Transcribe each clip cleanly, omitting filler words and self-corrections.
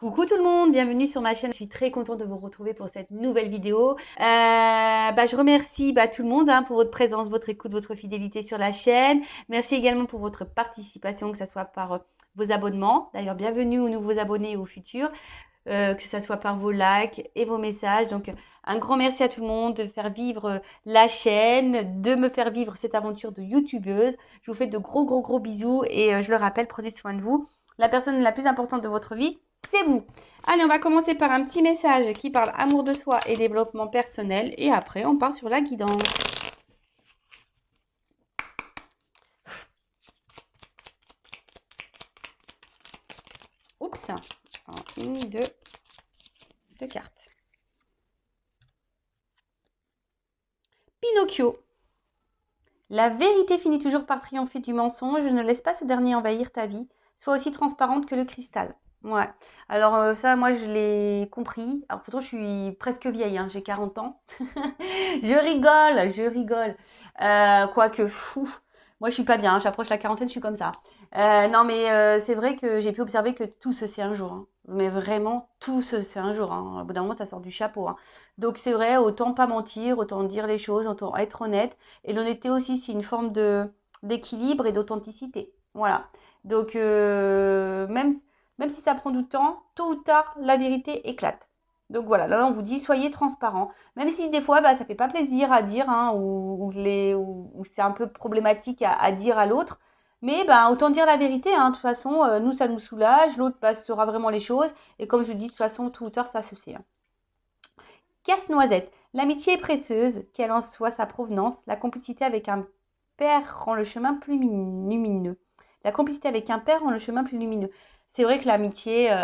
Coucou tout le monde, bienvenue sur ma chaîne. Je suis très contente de vous retrouver pour cette nouvelle vidéo. Je remercie tout le monde pour votre présence, votre écoute, votre fidélité sur la chaîne. Merci également pour votre participation, que ce soit par vos abonnements. D'ailleurs, bienvenue aux nouveaux abonnés et aux futurs. Que ce soit par vos likes et vos messages. Donc, un grand merci à tout le monde de faire vivre la chaîne, de me faire vivre cette aventure de youtubeuse. Je vous fais de gros bisous et je le rappelle, prenez soin de vous. La personne la plus importante de votre vie, c'est vous. Allez, on va commencer par un petit message qui parle amour de soi et développement personnel. Et après, on part sur la guidance. Oups. Une, deux cartes. Pinocchio. La vérité finit toujours par triompher du mensonge. Ne laisse pas ce dernier envahir ta vie. Sois aussi transparente que le cristal. Ouais. Alors ça, moi, je l'ai compris. Alors pourtant, je suis presque vieille, j'ai 40 ans. Je rigole. Quoique, fou. Moi, je suis pas bien. J'approche la quarantaine, je suis comme ça. Non, mais c'est vrai que j'ai pu observer que tout se sait un jour. Mais vraiment, tout se sait un jour. Au bout d'un moment, ça sort du chapeau. Donc c'est vrai, autant pas mentir, autant dire les choses, autant être honnête. Et l'honnêteté aussi, c'est une forme d'équilibre et d'authenticité. Voilà. Donc même si ça prend du temps, tôt ou tard, la vérité éclate. Donc voilà, là on vous dit soyez transparent. Même si des fois ça fait pas plaisir à dire ou c'est un peu problématique à dire à l'autre. Mais autant dire la vérité. De toute façon, nous ça nous soulage, l'autre saura vraiment les choses. Et comme je dis, de toute façon, tôt ou tard ça se sait. Casse-noisette. L'amitié est précieuse, quelle en soit sa provenance. La complicité avec un père rend le chemin plus lumineux. La complicité avec un père rend le chemin plus lumineux. C'est vrai que l'amitié,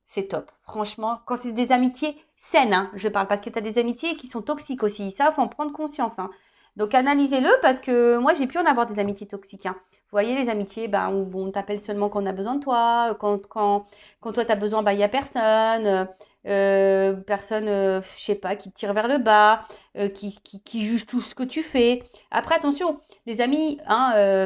c'est top. Franchement, quand c'est des amitiés saines, je parle, parce que tu as des amitiés qui sont toxiques aussi. Ça, il faut en prendre conscience. Donc, analysez-le parce que moi, j'ai pu en avoir des amitiés toxiques. Vous voyez, les amitiés où on t'appelle seulement quand on a besoin de toi. Quand toi, tu as besoin, il n'y a personne. Personne, je sais pas, qui te tire vers le bas, qui juge tout ce que tu fais. Après, attention, les amis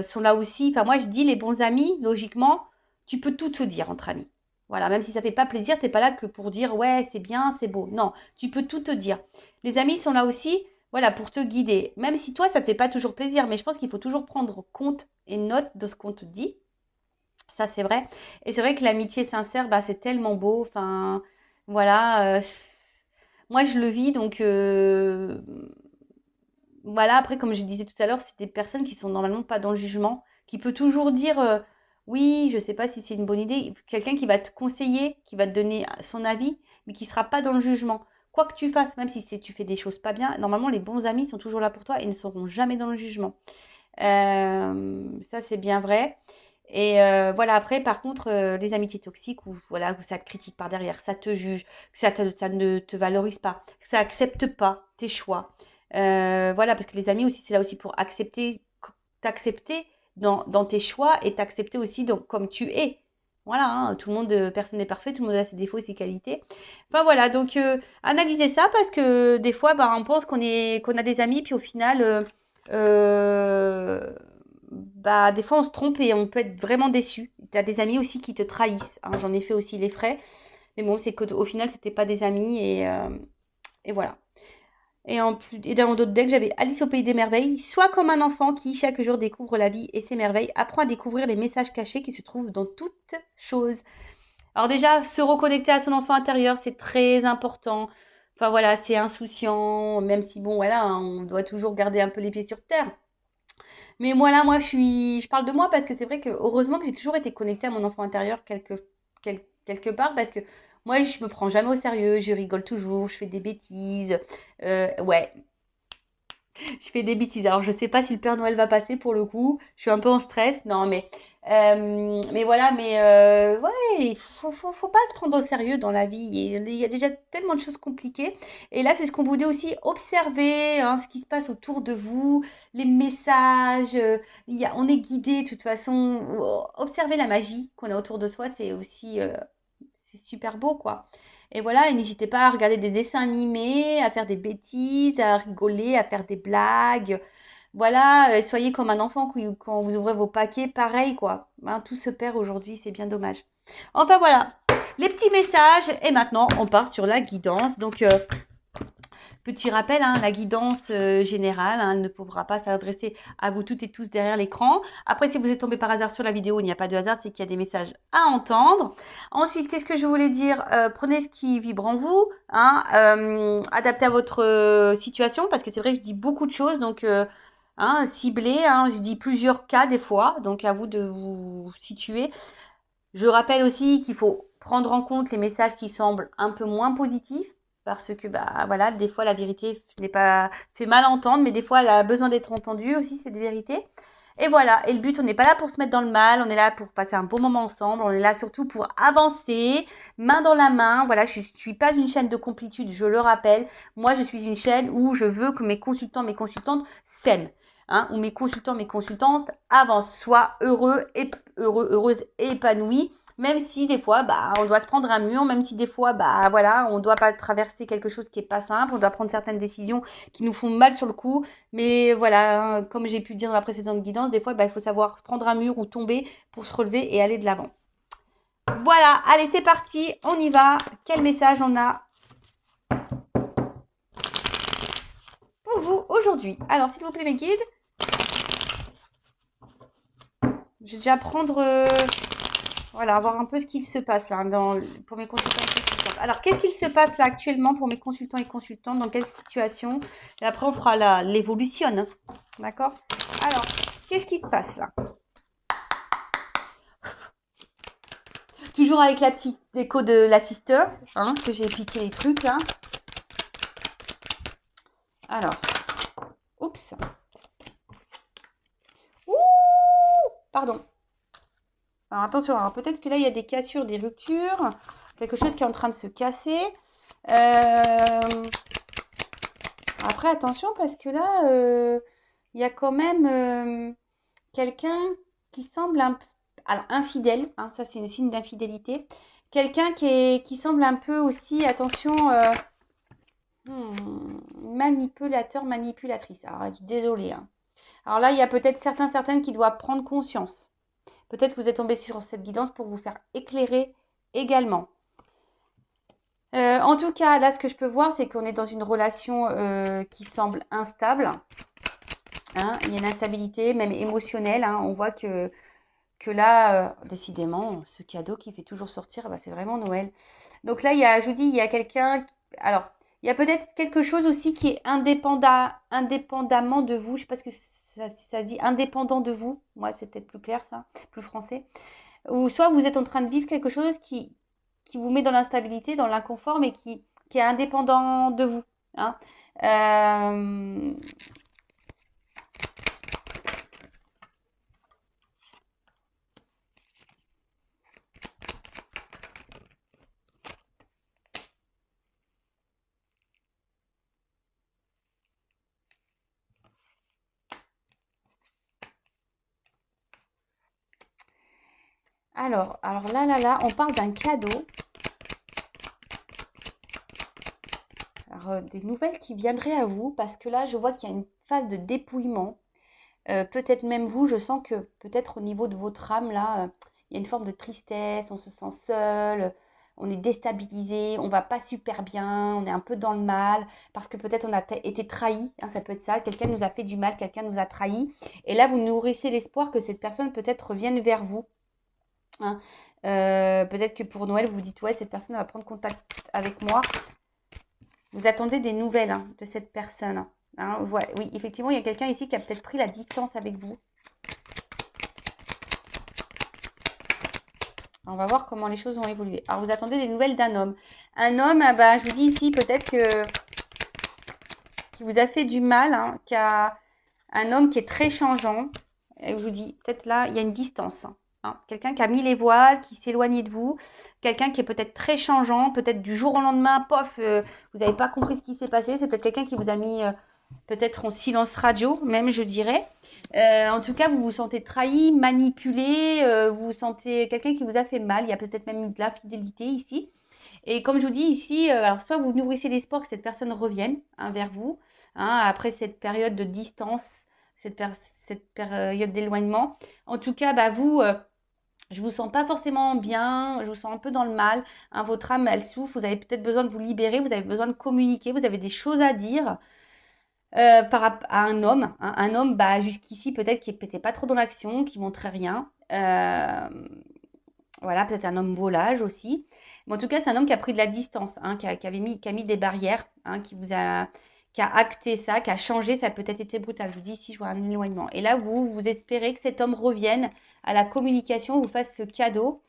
sont là aussi. Enfin, moi, je dis les bons amis, logiquement, tu peux tout te dire entre amis. Voilà, même si ça fait pas plaisir, t'es pas là que pour dire ouais, c'est bien, c'est beau. Non, tu peux tout te dire. Les amis sont là aussi, voilà, pour te guider. Même si toi, ça te fait pas toujours plaisir, mais je pense qu'il faut toujours prendre compte et note de ce qu'on te dit. Ça, c'est vrai. Et c'est vrai que l'amitié sincère, c'est tellement beau. Enfin, voilà. Moi, je le vis, donc voilà. Après, comme je disais tout à l'heure, c'est des personnes qui sont normalement pas dans le jugement, qui peut toujours dire oui, je sais pas si c'est une bonne idée. Quelqu'un qui va te conseiller, qui va te donner son avis, mais qui sera pas dans le jugement. Quoi que tu fasses, même si tu fais des choses pas bien, normalement, les bons amis sont toujours là pour toi et ne seront jamais dans le jugement. Ça, c'est bien vrai. Et voilà, après, par contre, les amitiés toxiques où, voilà, où ça te critique par derrière, ça te juge, que ça ne te valorise pas, que ça accepte pas tes choix. Voilà, parce que les amis aussi, c'est là aussi pour t'accepter dans tes choix et t'accepter aussi comme tu es. Voilà, tout le monde, personne n'est parfait, tout le monde a ses défauts et ses qualités. Enfin voilà, donc analysez ça parce que des fois, on pense qu'on a des amis, puis au final, euh, des fois on se trompe et on peut être vraiment déçu. Tu as des amis aussi qui te trahissent. J'en ai fait aussi les frais. Mais bon, c'est qu'au final, c'était pas des amis et voilà. Et dans d'autres decks, j'avais Alice au pays des merveilles. Sois comme un enfant qui, chaque jour, découvre la vie et ses merveilles. Apprends à découvrir les messages cachés qui se trouvent dans toute chose. Alors déjà, se reconnecter à son enfant intérieur, c'est très important. Enfin voilà, c'est insouciant, même si bon, voilà, on doit toujours garder un peu les pieds sur terre. Mais voilà, je parle de moi parce que c'est vrai que heureusement que j'ai toujours été connectée à mon enfant intérieur quelque part parce que moi, je me prends jamais au sérieux, je rigole toujours, je fais des bêtises. Ouais, je fais des bêtises. Alors, je sais pas si le Père Noël va passer pour le coup. Je suis un peu en stress. Non, mais voilà. Mais ouais, faut pas se prendre au sérieux dans la vie. Il y a déjà tellement de choses compliquées. Et là, c'est ce qu'on vous dit aussi. Observez ce qui se passe autour de vous, les messages. On est guidé de toute façon. Observez la magie qu'on a autour de soi. C'est aussi c'est super beau, quoi. Et voilà, et n'hésitez pas à regarder des dessins animés, à faire des bêtises, à rigoler, à faire des blagues. Voilà, soyez comme un enfant quand vous ouvrez vos paquets, pareil, quoi. Tout se perd aujourd'hui, c'est bien dommage. Enfin voilà, les petits messages. Et maintenant, on part sur la guidance. Donc, petit rappel, hein, la guidance générale, hein, elle ne pourra pas s'adresser à vous toutes et tous derrière l'écran. Après, si vous êtes tombé par hasard sur la vidéo, il n'y a pas de hasard, c'est qu'il y a des messages à entendre. Ensuite, qu'est-ce que je voulais dire? Prenez ce qui vibre en vous, hein, adaptez à votre situation, parce que c'est vrai que je dis beaucoup de choses, donc hein, ciblez, hein, je dis plusieurs cas des fois, donc à vous de vous situer. Je rappelle aussi qu'il faut prendre en compte les messages qui semblent un peu moins positifs, parce que bah voilà, des fois la vérité n'est pas fait mal entendre, mais des fois elle a besoin d'être entendue aussi, cette vérité. Et voilà, et le but, on n'est pas là pour se mettre dans le mal, on est là pour passer un bon moment ensemble, on est là surtout pour avancer, main dans la main. Voilà, je ne suis pas une chaîne de complétude, je le rappelle. Moi, je suis une chaîne où je veux que mes consultants, mes consultantes s'aiment. Hein, où mes consultants, mes consultantes avancent, soient heureux, heureuses et épanouis. Même si des fois, bah, on doit se prendre un mur, même si des fois, bah, voilà, on ne doit pas traverser quelque chose qui n'est pas simple, on doit prendre certaines décisions qui nous font mal sur le coup. Mais voilà, hein, comme j'ai pu dire dans la précédente guidance, des fois, bah, il faut savoir se prendre un mur ou tomber pour se relever et aller de l'avant. Voilà, allez, c'est parti, on y va. Quel message on a pour vous aujourd'hui? Alors, s'il vous plaît, mes guides. Je vais déjà prendre... voilà, voir un peu ce qu'il se passe là pour mes consultants et consultantes. Alors, qu'est-ce qu'il se passe là actuellement pour mes consultants et consultantes? Dans quelle situation? Et après, on fera l'évolution. Hein. D'accord? Alors, qu'est-ce qui se passe là? Toujours avec la petite déco de la sister, hein, que j'ai piqué les trucs là. Alors, oups. Ouh, pardon. Alors attention, alors peut-être que là il y a des cassures, des ruptures, quelque chose qui est en train de se casser. Après attention parce que là il y a quand même quelqu'un qui semble un peu, alors infidèle, hein, ça c'est un signe d'infidélité. Quelqu'un qui semble un peu aussi, attention, manipulateur, manipulatrice. Alors désolée. Hein. Alors là il y a peut-être certaines qui doivent prendre conscience. Peut-être que vous êtes tombé sur cette guidance pour vous faire éclairer également. En tout cas, là, ce que je peux voir, c'est qu'on est dans une relation qui semble instable. Hein. Il y a une instabilité, même émotionnelle. Hein. On voit que là, décidément, ce cadeau qui fait toujours sortir, bah, c'est vraiment Noël. Donc là, je vous dis, il y a quelqu'un... Alors, il y a peut-être quelque chose aussi qui est indépendamment de vous. Je ne sais pas ce que ça dit, indépendant de vous. Moi, c'est peut-être plus clair, ça, plus français. Ou soit vous êtes en train de vivre quelque chose qui vous met dans l'instabilité, dans l'inconfort, mais qui est indépendant de vous. Hein. Alors là, on parle d'un cadeau. Alors, des nouvelles qui viendraient à vous, parce que là, je vois qu'il y a une phase de dépouillement. Peut-être même vous, je sens que peut-être au niveau de votre âme, là, il y a une forme de tristesse, on se sent seul, on est déstabilisé, on va pas super bien, on est un peu dans le mal, parce que peut-être on a été trahi, hein, ça peut être ça, quelqu'un nous a fait du mal, quelqu'un nous a trahi. Et là, vous nourrissez l'espoir que cette personne peut-être revienne vers vous. Hein. Peut-être que pour Noël, vous vous dites, ouais, cette personne va prendre contact avec moi. Vous attendez des nouvelles hein, de cette personne. Hein. Oui, effectivement, il y a quelqu'un ici qui a peut-être pris la distance avec vous. On va voir comment les choses vont évoluer. Alors, vous attendez des nouvelles d'un homme. Un homme, bah, je vous dis ici, peut-être qui vous a fait du mal, hein, un homme qui est très changeant. Et je vous dis, peut-être là, il y a une distance. Hein. Quelqu'un qui a mis les voiles, qui s'éloignait de vous. Quelqu'un qui est peut-être très changeant, peut-être du jour au lendemain, pof, vous n'avez pas compris ce qui s'est passé. C'est peut-être quelqu'un qui vous a mis peut-être en silence radio, même je dirais. En tout cas, vous vous sentez trahi, manipulé, vous vous sentez quelqu'un qui vous a fait mal. Il y a peut-être même eu de l'infidélité ici. Et comme je vous dis ici, alors soit vous nourrissez l'espoir que cette personne revienne hein, vers vous, hein, après cette période de distance, cette période d'éloignement. En tout cas, bah, vous, Je vous sens pas forcément bien, je vous sens un peu dans le mal, hein, votre âme, elle souffre, vous avez peut-être besoin de vous libérer, vous avez besoin de communiquer, vous avez des choses à dire par rapport à un homme. Hein. Un homme, bah, jusqu'ici, peut-être qui n'était pas trop dans l'action, qui montrait rien. Voilà, peut-être un homme volage aussi. Mais en tout cas, c'est un homme qui a pris de la distance, hein, qui a mis des barrières, hein, qui a acté ça, qui a changé. Ça a peut-être été brutal. Je vous dis ici, je vois un éloignement. Et là, vous espérez que cet homme revienne à la communication, vous fasse ce cadeau.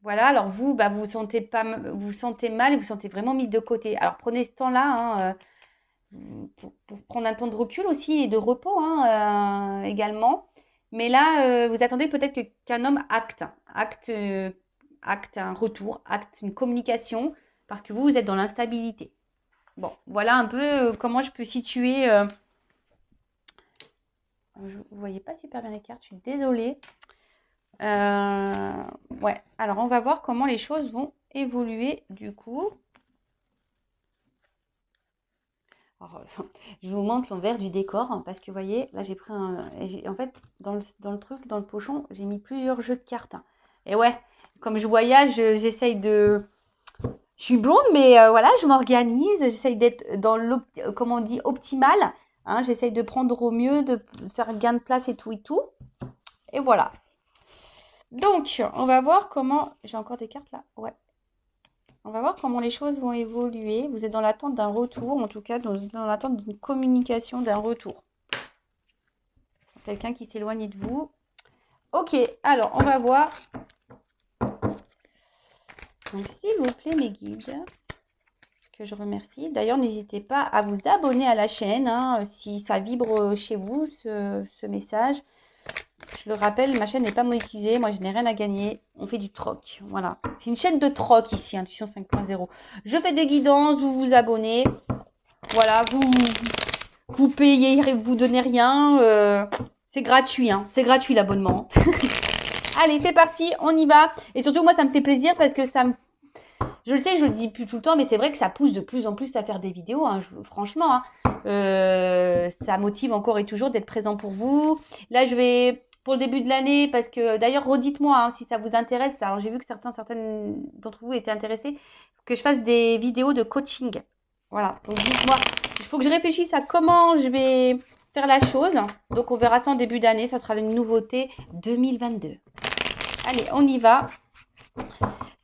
Voilà, alors vous, bah, vous sentez pas, vous vous sentez mal et vous sentez vraiment mis de côté. Alors prenez ce temps-là, hein, pour prendre un temps de recul aussi et de repos, hein, également. Mais là, vous attendez peut-être qu'un homme acte un retour, acte une communication, parce que vous êtes dans l'instabilité. Bon, voilà un peu comment je peux situer. Vous ne voyez pas super bien les cartes, je suis désolée. Ouais, alors on va voir comment les choses vont évoluer du coup. Alors, je vous montre l'envers du décor hein, parce que vous voyez, là j'ai pris un. En fait, dans le truc, dans le pochon, j'ai mis plusieurs jeux de cartes. Hein. Et ouais, comme je voyage, j'essaye de. Je suis blonde, mais voilà, je m'organise. J'essaye d'être dans comment on dit, optimal. Hein, j'essaye de prendre au mieux, de faire gain de place et tout et tout. Et voilà. Donc, on va voir comment. J'ai encore des cartes là. Ouais. On va voir comment les choses vont évoluer. Vous êtes dans l'attente d'un retour, en tout cas, dans l'attente d'une communication, d'un retour. Quelqu'un qui s'éloigne de vous. Ok, alors on va voir. Donc, s'il vous plaît, mes guides, que je remercie. D'ailleurs, n'hésitez pas à vous abonner à la chaîne hein, si ça vibre chez vous, ce message. Je le rappelle, ma chaîne n'est pas monétisée. Moi, je n'ai rien à gagner. On fait du troc. Voilà. C'est une chaîne de troc ici, Intuition 5.0. Je fais des guidances, vous vous abonnez. Voilà, vous payez, vous donnez rien. C'est gratuit, hein. C'est gratuit l'abonnement. Allez, c'est parti, on y va. Et surtout, moi, ça me fait plaisir parce que ça me... Je le sais, je le dis plus tout le temps, mais c'est vrai que ça pousse de plus en plus à faire des vidéos. Hein, franchement, hein. Ça motive encore et toujours d'être présent pour vous. Là, je vais... Pour le début de l'année, parce que d'ailleurs, redites-moi hein, si ça vous intéresse. Alors, j'ai vu que certaines d'entre vous étaient intéressés que je fasse des vidéos de coaching. Voilà, donc dites-moi, il faut que je réfléchisse à comment je vais faire la chose. Donc, on verra ça en début d'année. Ça sera une nouveauté 2022. Allez, on y va.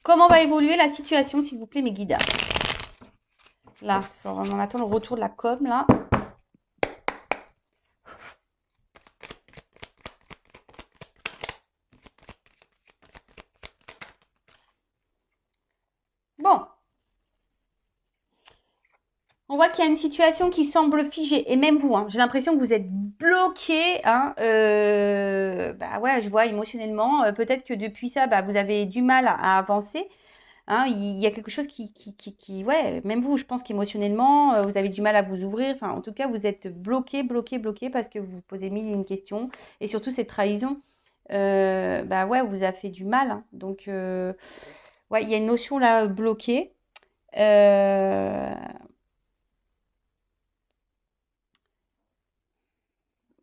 Comment va évoluer la situation, s'il vous plaît, mes guides? Là, on attend le retour de la com, là. Bon. On voit qu'il y a une situation qui semble figée. Et même vous, hein, j'ai l'impression que vous êtes bloqué. Hein, bah ouais, je vois émotionnellement. Peut-être que depuis ça, bah, vous avez du mal à avancer. Hein, il y a quelque chose ouais, même vous, je pense qu'émotionnellement, vous avez du mal à vous ouvrir. Enfin, en tout cas, vous êtes bloqué parce que vous vous posez mille et une questions. Et surtout, cette trahison, bah ouais, vous a fait du mal. Hein. Donc, ouais, il y a une notion là bloquée.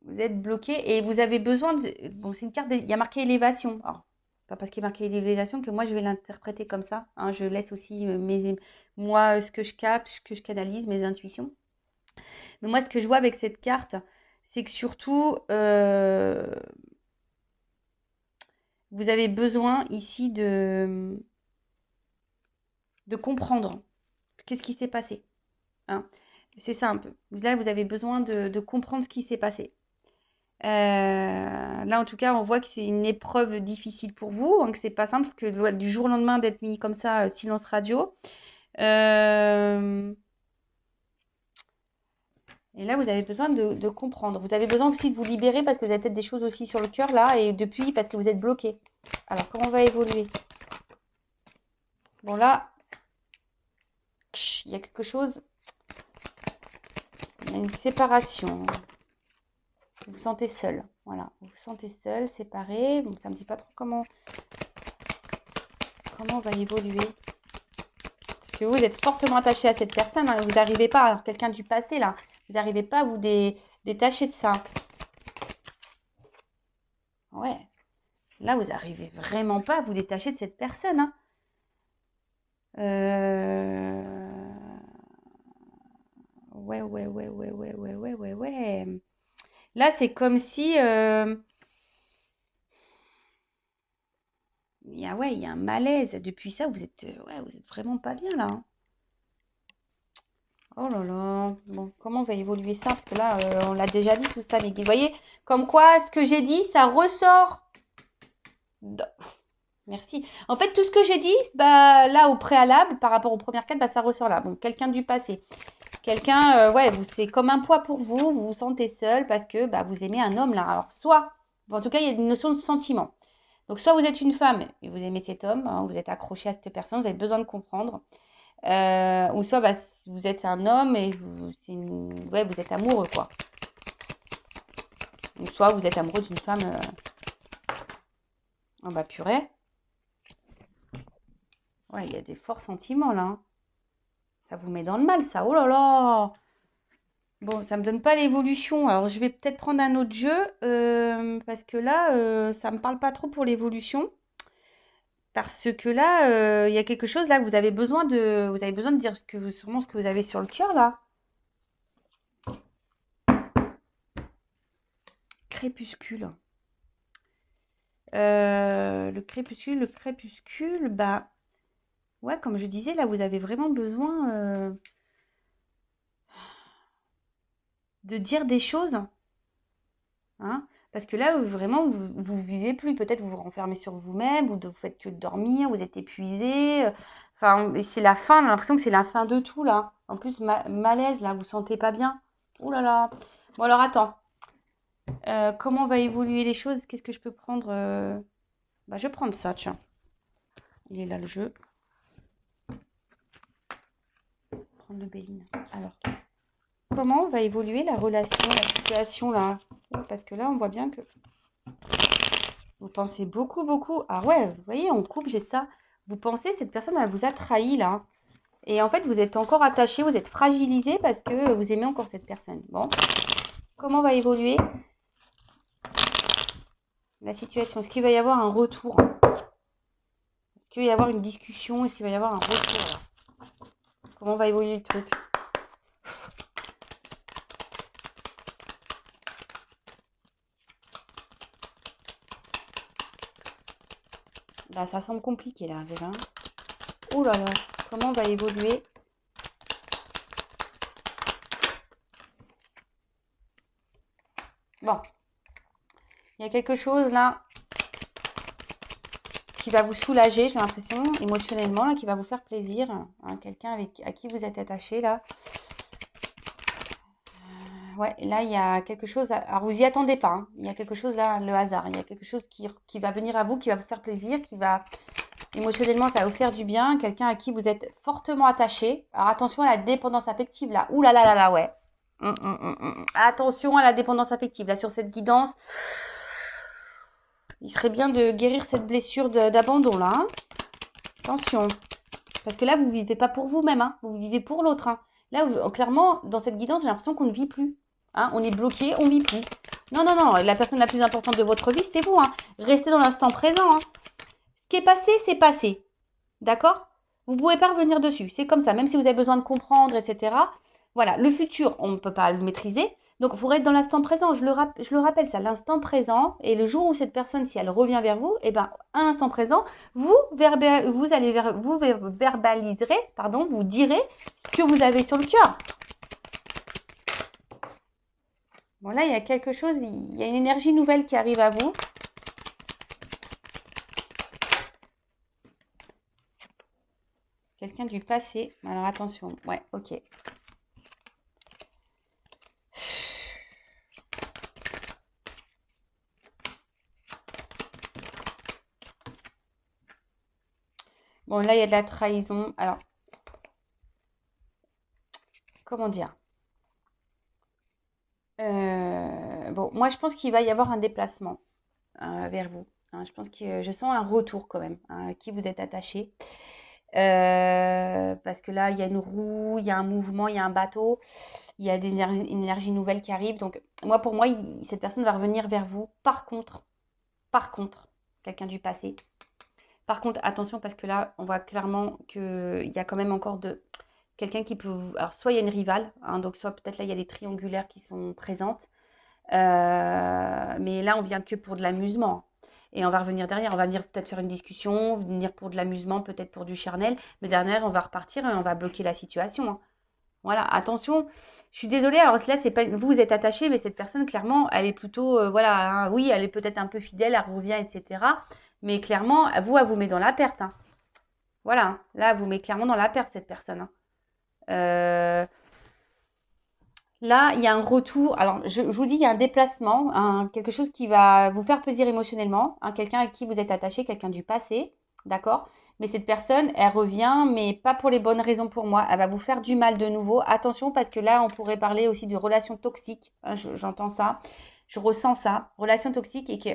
Vous êtes bloqué et vous avez besoin de... Bon, c'est une carte, il y a marqué élévation. Alors, pas parce qu'il y a marqué élévation que moi, je vais l'interpréter comme ça. Hein. Je laisse aussi moi, ce que je capte, ce que je canalise, mes intuitions. Mais moi, ce que je vois avec cette carte, c'est que surtout, vous avez besoin ici de comprendre qu'est-ce qui s'est passé. Hein. C'est simple. Là, vous avez besoin de comprendre ce qui s'est passé. Là, en tout cas, on voit que c'est une épreuve difficile pour vous, hein, que c'est pas simple, parce que du jour au lendemain d'être mis comme ça, silence radio. Et là, vous avez besoin de comprendre. Vous avez besoin aussi de vous libérer parce que vous avez peut-être des choses aussi sur le cœur là, et depuis, parce que vous êtes bloqué. Alors, comment on va évoluer? Bon, là, il y a quelque chose. Il y a une séparation. Vous vous sentez seul. Voilà, vous vous sentez seul, séparé. Bon, ça ne me dit pas trop comment on va évoluer. Parce que vous êtes fortement attaché à cette personne. Hein, vous n'arrivez pas, alors quelqu'un du passé là, vous n'arrivez pas à vous détacher de ça. ouais. Là, vous n'arrivez vraiment pas à vous détacher de cette personne, hein. Ouais, ouais, ouais, ouais, ouais, ouais, ouais, ouais, ouais. Là, c'est comme si... ouais, il y a un malaise. Depuis ça, ouais, vous êtes vraiment pas bien, là, hein. Oh là là. Bon, comment va évoluer ça? Parce que là, on l'a déjà dit tout ça, mais vous voyez, comme quoi, ce que j'ai dit, ça ressort. Merci. En fait, tout ce que j'ai dit, bah, là, au préalable, par rapport aux premières quêtes, bah, ça ressort là. Bon, quelqu'un du passé. Quelqu'un, ouais, c'est comme un poids pour vous. Vous vous sentez seul parce que bah, vous aimez un homme là. Alors, soit, en tout cas, il y a une notion de sentiment. Donc, soit vous êtes une femme et vous aimez cet homme, hein, vous êtes accroché à cette personne, vous avez besoin de comprendre. Ou soit bah, vous êtes un homme et ouais, vous êtes amoureux, quoi. Ou soit vous êtes amoureux d'une femme. Oh bah purée. Ouais, il y a des forts sentiments là, hein. Ça vous met dans le mal, ça. Oh là là. Bon, ça me donne pas l'évolution. Alors, je vais peut-être prendre un autre jeu parce que là, ça me parle pas trop pour l'évolution. Parce que là, il y a quelque chose là que vous avez besoin de dire sûrement ce que vous avez sur le cœur là. Crépuscule. Le crépuscule, bah, ouais, comme je disais, là, vous avez vraiment besoin de dire des choses, hein, parce que là, vraiment, vous vivez plus. Peut-être vous vous renfermez sur vous-même, vous faites que dormir, vous êtes épuisé. Enfin, et c'est la fin, j'ai l'impression que c'est la fin de tout, là. En plus, malaise, là, vous sentez pas bien. Ouh là là. Bon, alors, attends. Comment va évoluer les choses? Qu'est-ce que je peux prendre Bah, je vais prendre ça, tiens. Il est là, le jeu. Prendre le Béline. Alors, comment va évoluer la relation, la situation, là? Parce que là, on voit bien que vous pensez beaucoup, beaucoup. Ah ouais, vous voyez, on coupe, j'ai ça. Vous pensez, cette personne, elle vous a trahi, là. Et en fait, vous êtes encore attaché, vous êtes fragilisé parce que vous aimez encore cette personne. Bon, comment va évoluer la situation? Est-ce qu'il va y avoir un retour? Est-ce qu'il va y avoir une discussion? Est-ce qu'il va y avoir un retour là? Comment va évoluer le truc? Bah, ça semble compliqué là, déjà. Ouh là là, comment va évoluer? Bon, il y a quelque chose là qui va vous soulager, j'ai l'impression, émotionnellement, là, qui va vous faire plaisir, hein, quelqu'un à qui vous êtes attaché là. Ouais, là, il y a quelque chose. Alors, vous y attendez pas, hein. Il y a quelque chose là, le hasard. Il y a quelque chose qui va venir à vous, qui va vous faire plaisir, qui va émotionnellement, ça va vous faire du bien. Quelqu'un à qui vous êtes fortement attaché. Alors, attention à la dépendance affective là. Ouh là là là là, ouais. Attention à la dépendance affective là sur cette guidance. Il serait bien de guérir cette blessure d'abandon là, hein. Attention. Parce que là, vous ne vivez pas pour vous-même, hein. Vous vivez pour l'autre, hein. Là, clairement, dans cette guidance, j'ai l'impression qu'on ne vit plus, hein. On est bloqué, on ne vit plus. Non, non, non. La personne la plus importante de votre vie, c'est vous, hein. Restez dans l'instant présent, hein. Ce qui est passé, c'est passé. D'accord? Vous ne pouvez pas revenir dessus. C'est comme ça. Même si vous avez besoin de comprendre, etc. Voilà. Le futur, on ne peut pas le maîtriser. Donc, il faut être dans l'instant présent. Je le rappelle, ça, l'instant présent. Et le jour où cette personne, si elle revient vers vous, eh ben, à l'instant présent, vous verbaliserez, pardon, vous direz ce que vous avez sur le cœur. Bon, là, il y a quelque chose, il y a une énergie nouvelle qui arrive à vous. Quelqu'un du passé. Alors, attention. Ouais, ok. Bon, là, il y a de la trahison. Alors, comment dire? Bon, moi, je pense qu'il va y avoir un déplacement vers vous, hein. Je pense que je sens un retour quand même, hein, à qui vous êtes attaché. Parce que là, il y a une roue, il y a un mouvement, il y a un bateau, il y a une énergie nouvelle qui arrive. Donc, moi, pour moi, cette personne va revenir vers vous. Par contre, Par contre, quelqu'un du passé. Par contre, attention parce que là, on voit clairement qu'il y a quand même encore quelqu'un qui peut... Alors, soit il y a une rivale, hein, donc soit peut-être là, il y a des triangulaires qui sont présentes. Mais là, on vient que pour de l'amusement. Et on va revenir derrière. On va venir peut-être faire une discussion, venir pour de l'amusement, peut-être pour du charnel. Mais derrière, on va repartir et on va bloquer la situation, hein. Voilà, attention. Je suis désolée, alors là, c'est pas vous êtes attaché, mais cette personne, clairement, elle est plutôt, voilà, hein, oui, elle est peut-être un peu fidèle, elle revient, etc. Mais clairement, elle vous met dans la perte, hein. Voilà, là, elle vous met clairement dans la perte, cette personne, hein. Euh, Là, il y a un retour. Alors, je vous dis, il y a un déplacement, quelque chose qui va vous faire plaisir émotionnellement, hein, quelqu'un à qui vous êtes attaché, quelqu'un du passé, d'accord? Mais cette personne, elle revient, mais pas pour les bonnes raisons pour moi. Elle va vous faire du mal de nouveau. Attention, parce que là, on pourrait parler aussi de relations toxiques, hein, j'entends ça, je ressens ça, relations toxiques, et que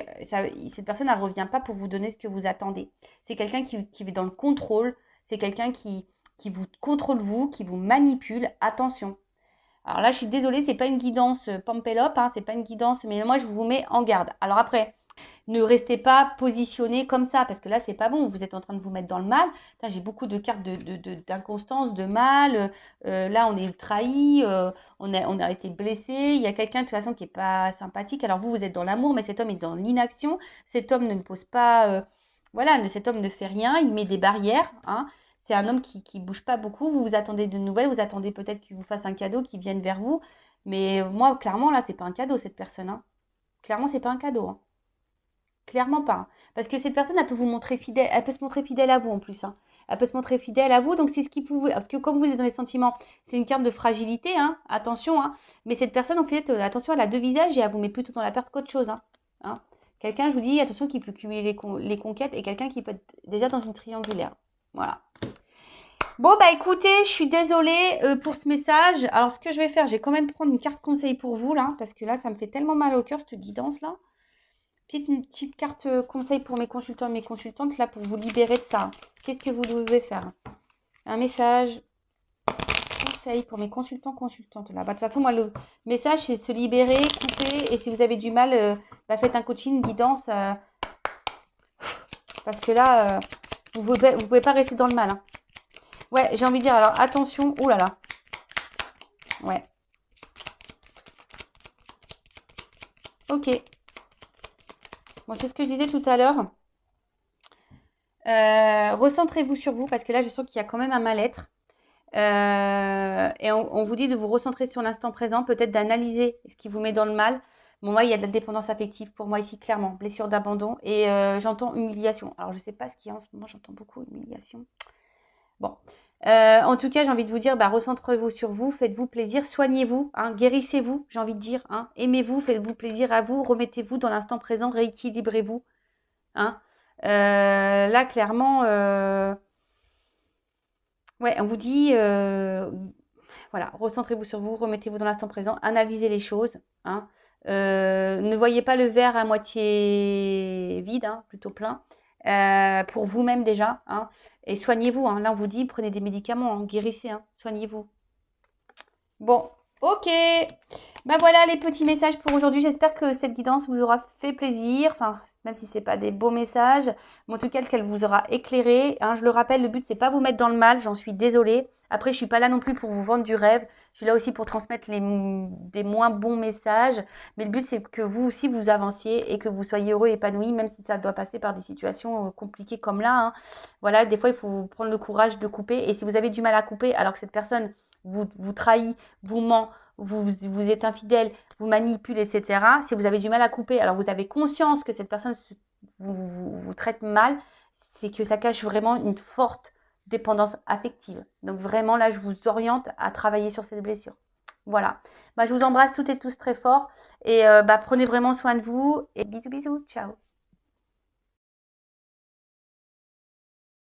cette personne, elle revient pas pour vous donner ce que vous attendez. C'est quelqu'un qui est dans le contrôle, c'est quelqu'un qui vous contrôle vous, qui vous manipule. Attention. Alors là, je suis désolée, c'est pas une guidance Pampelop, hein, c'est pas une guidance, mais moi, je vous mets en garde. Alors après, ne restez pas positionné comme ça, parce que là, c'est pas bon. Vous êtes en train de vous mettre dans le mal. J'ai beaucoup de cartes d'inconstance, de mal. Là, on est trahi, on a été blessé. Il y a quelqu'un, de toute façon, qui est pas sympathique. Alors vous êtes dans l'amour, mais cet homme est dans l'inaction. Cet homme ne pose pas... voilà, cet homme ne fait rien. Il met des barrières, hein. C'est un homme qui bouge pas beaucoup. Vous attendez de nouvelles. Vous attendez peut-être qu'il vous fasse un cadeau, qu'il vienne vers vous. Mais moi, clairement, là, c'est pas un cadeau, cette personne, hein. Clairement, c'est pas un cadeau, hein. Clairement pas, hein. Parce que cette personne, elle peut vous montrer fidèle, elle peut se montrer fidèle à vous en plus, hein. Elle peut se montrer fidèle à vous, donc c'est ce qui pouvait. Parce que comme vous êtes dans les sentiments, c'est une carte de fragilité, hein, attention, hein. Mais cette personne, en fait, attention, elle a deux visages et elle vous met plutôt dans la perte qu'autre chose, hein, hein. Quelqu'un, je vous dis, attention, qui peut cumuler les conquêtes et quelqu'un qui peut être déjà dans une triangulaire. Voilà. Bon, bah écoutez, je suis désolée pour ce message. Alors, ce que je vais faire, j'ai quand même prendre une carte conseil pour vous, là, parce que là, ça me fait tellement mal au cœur, cette guidance-là. Une petite carte conseil pour mes consultants et mes consultantes, là, pour vous libérer de ça. Qu'est-ce que vous devez faire? Un message conseil pour mes consultants, consultantes. Là. Bah, de toute façon, moi, le message, c'est se libérer, couper. Et si vous avez du mal, faites un coaching, guidance. Parce que là, vous pouvez pas rester dans le mal, hein. Ouais, j'ai envie de dire, alors, attention. Oh là là. Ouais. Ok. Bon, c'est ce que je disais tout à l'heure. Recentrez-vous sur vous, parce que là, je sens qu'il y a quand même un mal-être. Et on vous dit de vous recentrer sur l'instant présent, peut-être d'analyser ce qui vous met dans le mal. Bon, moi, il y a de la dépendance affective pour moi ici, clairement. Blessure d'abandon. Et j'entends humiliation. Alors, je ne sais pas ce qu'il y a en ce moment. J'entends beaucoup humiliation. Bon. En tout cas, j'ai envie de vous dire, recentrez-vous sur vous. Faites-vous plaisir. Soignez-vous. Hein, guérissez-vous, j'ai envie de dire. Hein, aimez-vous. Faites-vous plaisir à vous. Remettez-vous dans l'instant présent. Rééquilibrez-vous. Hein. Là, clairement... ouais, on vous dit, voilà, recentrez-vous sur vous, remettez-vous dans l'instant présent, analysez les choses, hein. Ne voyez pas le verre à moitié vide, hein, plutôt plein, pour vous-même déjà, hein, et soignez-vous, hein. Là, on vous dit, prenez des médicaments, hein, guérissez, hein, soignez-vous. Bon, ok, voilà les petits messages pour aujourd'hui. J'espère que cette guidance vous aura fait plaisir, enfin, même si ce n'est pas des beaux messages, mais en tout cas qu'elle vous aura éclairé, hein. Je le rappelle, le but c'est pas vous mettre dans le mal, j'en suis désolée. Après, je suis pas là non plus pour vous vendre du rêve, je suis là aussi pour transmettre des moins bons messages, mais le but c'est que vous aussi vous avanciez et que vous soyez heureux et épanoui, même si ça doit passer par des situations compliquées comme là, hein. Voilà, des fois il faut prendre le courage de couper, et si vous avez du mal à couper alors que cette personne vous trahit, vous ment, vous êtes infidèle, vous manipule, etc. Si vous avez du mal à couper, alors vous avez conscience que cette personne vous traite mal, c'est que ça cache vraiment une forte dépendance affective. Donc vraiment, là, je vous oriente à travailler sur cette blessure. Voilà. Je vous embrasse toutes et tous très fort. Et prenez vraiment soin de vous. Et bisous, bisous. Ciao.